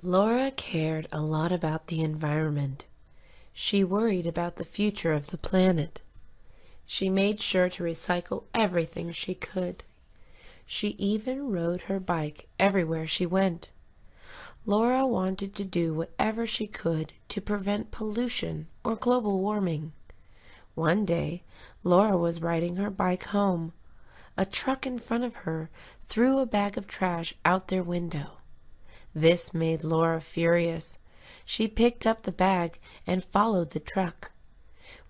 Laura cared a lot about the environment. She worried about the future of the planet. She made sure to recycle everything she could. She even rode her bike everywhere she went. Laura wanted to do whatever she could to prevent pollution or global warming. One day, Laura was riding her bike home. A truck in front of her threw a bag of trash out their window. This made Laura furious. She picked up the bag and followed the truck.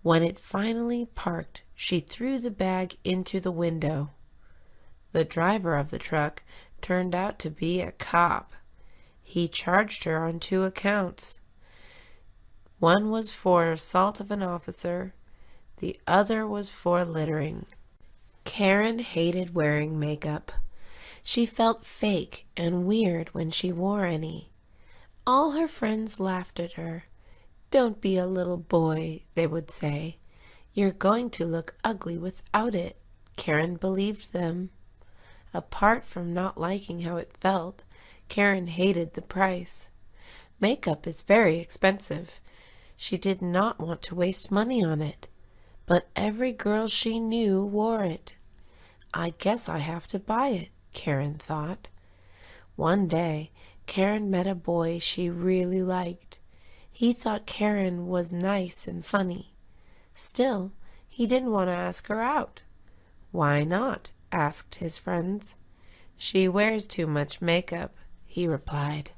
When it finally parked, she threw the bag into the window. The driver of the truck turned out to be a cop. He charged her on 2 accounts. One was for assault of an officer. The other was for littering. Karen hated wearing makeup. She felt fake and weird when she wore any. All her friends laughed at her. "Don't be a little boy," they would say. "You're going to look ugly without it." Karen believed them. Apart from not liking how it felt, Karen hated the price. Makeup is very expensive. She did not want to waste money on it. But every girl she knew wore it. "I guess I have to buy it," Karen thought. One day, Karen met a boy she really liked. He thought Karen was nice and funny. Still, he didn't want to ask her out. "Why not?" asked his friends. "She wears too much makeup," he replied.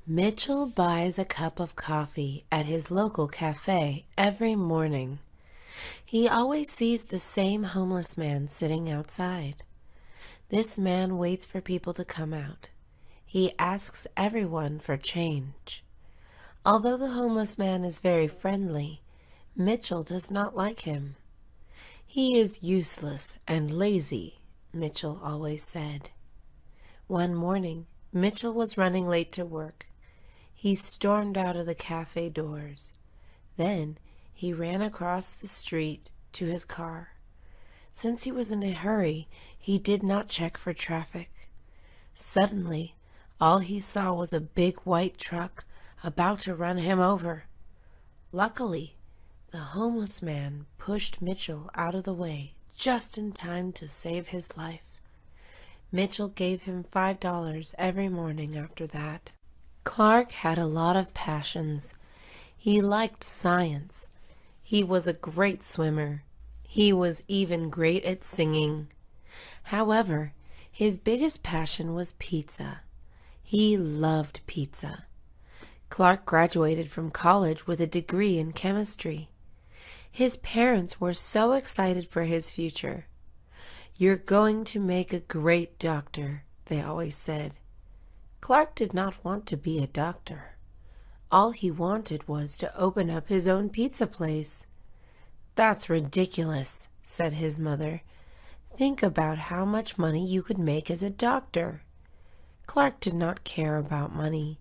Mitchell buys a cup of coffee at his local cafe every morning. He always sees the same homeless man sitting outside. This man waits for people to come out. He asks everyone for change. Although the homeless man is very friendly, Mitchell does not like him. "He is useless and lazy," Mitchell always said. One morning, Mitchell was running late to work. He stormed out of the cafe doors. Then he ran across the street to his car. Since he was in a hurry, he did not check for traffic. Suddenly, all he saw was a big white truck about to run him over. Luckily, the homeless man pushed Mitchell out of the way just in time to save his life. Mitchell gave him $5 every morning after that. Clark had a lot of passions. He liked science. He was a great swimmer. He was even great at singing. However, his biggest passion was pizza. He loved pizza. Clark graduated from college with a degree in chemistry. His parents were so excited for his future. "You're going to make a great doctor," they always said. Clark did not want to be a doctor. All he wanted was to open up his own pizza place. "That's ridiculous," said his mother. "Think about how much money you could make as a doctor." Clark did not care about money.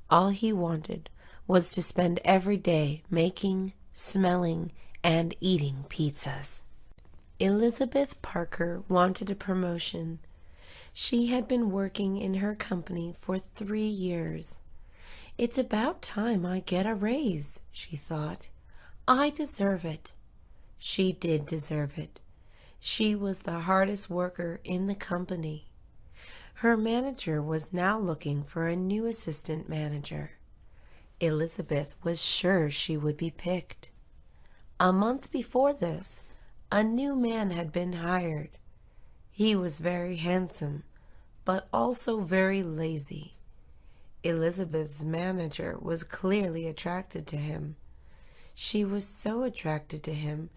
All he wanted was to spend every day making, smelling, and eating pizzas. Elizabeth Parker wanted a promotion. She had been working in her company for 3 years. "It's about time I get a raise," she thought. "I deserve it." She did deserve it. She was the hardest worker in the company. Her manager was now looking for a new assistant manager. Elizabeth was sure she would be picked. A month before this, a new man had been hired. He was very handsome, but also very lazy. Elizabeth's manager was clearly attracted to him. She was so attracted to him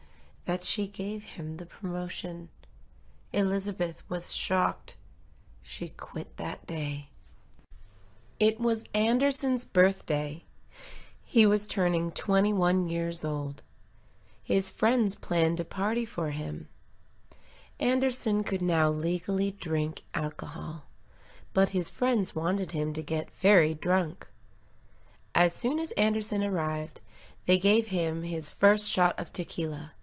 that she gave him the promotion. Elizabeth was shocked. She quit that day. It was Anderson's birthday. He was turning 21 years old. His friends planned a party for him. Anderson could now legally drink alcohol, but his friends wanted him to get very drunk. As soon as Anderson arrived, they gave him his first shot of tequila.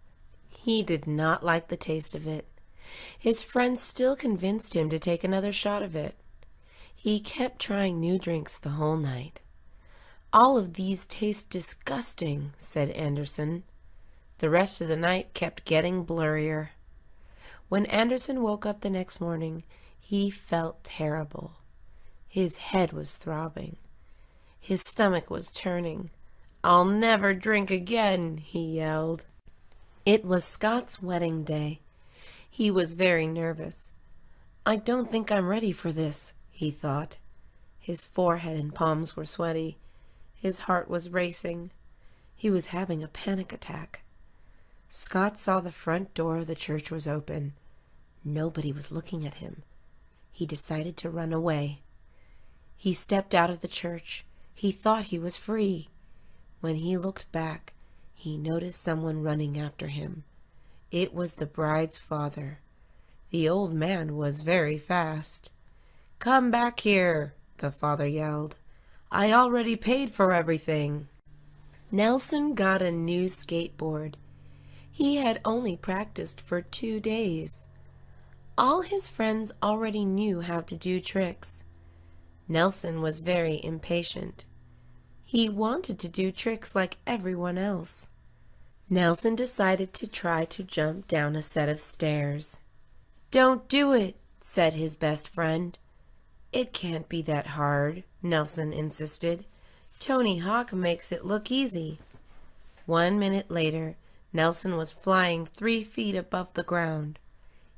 He did not like the taste of it. His friends still convinced him to take another shot of it. He kept trying new drinks the whole night. "All of these taste disgusting," said Anderson. The rest of the night kept getting blurrier. When Anderson woke up the next morning, he felt terrible. His head was throbbing. His stomach was turning. "I'll never drink again," he yelled. It was Scott's wedding day. He was very nervous. "I don't think I'm ready for this," he thought. His forehead and palms were sweaty. His heart was racing. He was having a panic attack. Scott saw the front door of the church was open. Nobody was looking at him. He decided to run away. He stepped out of the church. He thought he was free. When he looked back, he noticed someone running after him. It was the bride's father. The old man was very fast. "Come back here," the father yelled. "I already paid for everything." Nelson got a new skateboard. He had only practiced for 2 days. All his friends already knew how to do tricks. Nelson was very impatient. He wanted to do tricks like everyone else. Nelson decided to try to jump down a set of stairs. "Don't do it," said his best friend. "It can't be that hard," Nelson insisted. "Tony Hawk makes it look easy." 1 minute later, Nelson was flying 3 feet above the ground.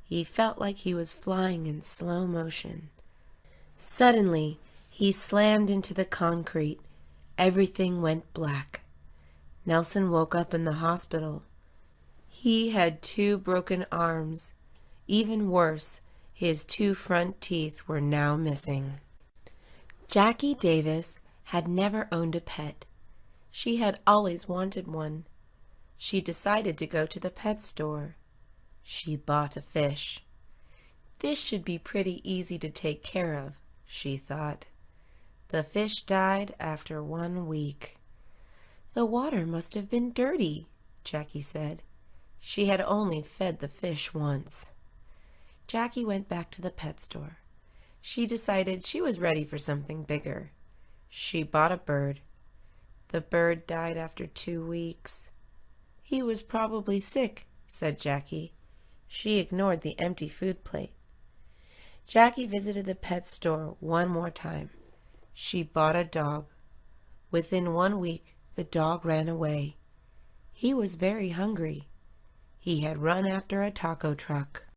He felt like he was flying in slow motion. Suddenly, he slammed into the concrete. Everything went black. Nelson woke up in the hospital. He had 2 broken arms. Even worse, his 2 front teeth were now missing. Jackie Davis had never owned a pet. She had always wanted one. She decided to go to the pet store. She bought a fish. "This should be pretty easy to take care of," she thought. The fish died after 1 week. "The water must have been dirty," Jackie said. She had only fed the fish once. Jackie went back to the pet store. She decided she was ready for something bigger. She bought a bird. The bird died after 2 weeks. "He was probably sick," said Jackie. She ignored the empty food plate. Jackie visited the pet store 1 more time. She bought a dog. Within 1 week, the dog ran away. He was very hungry. He had run after a taco truck.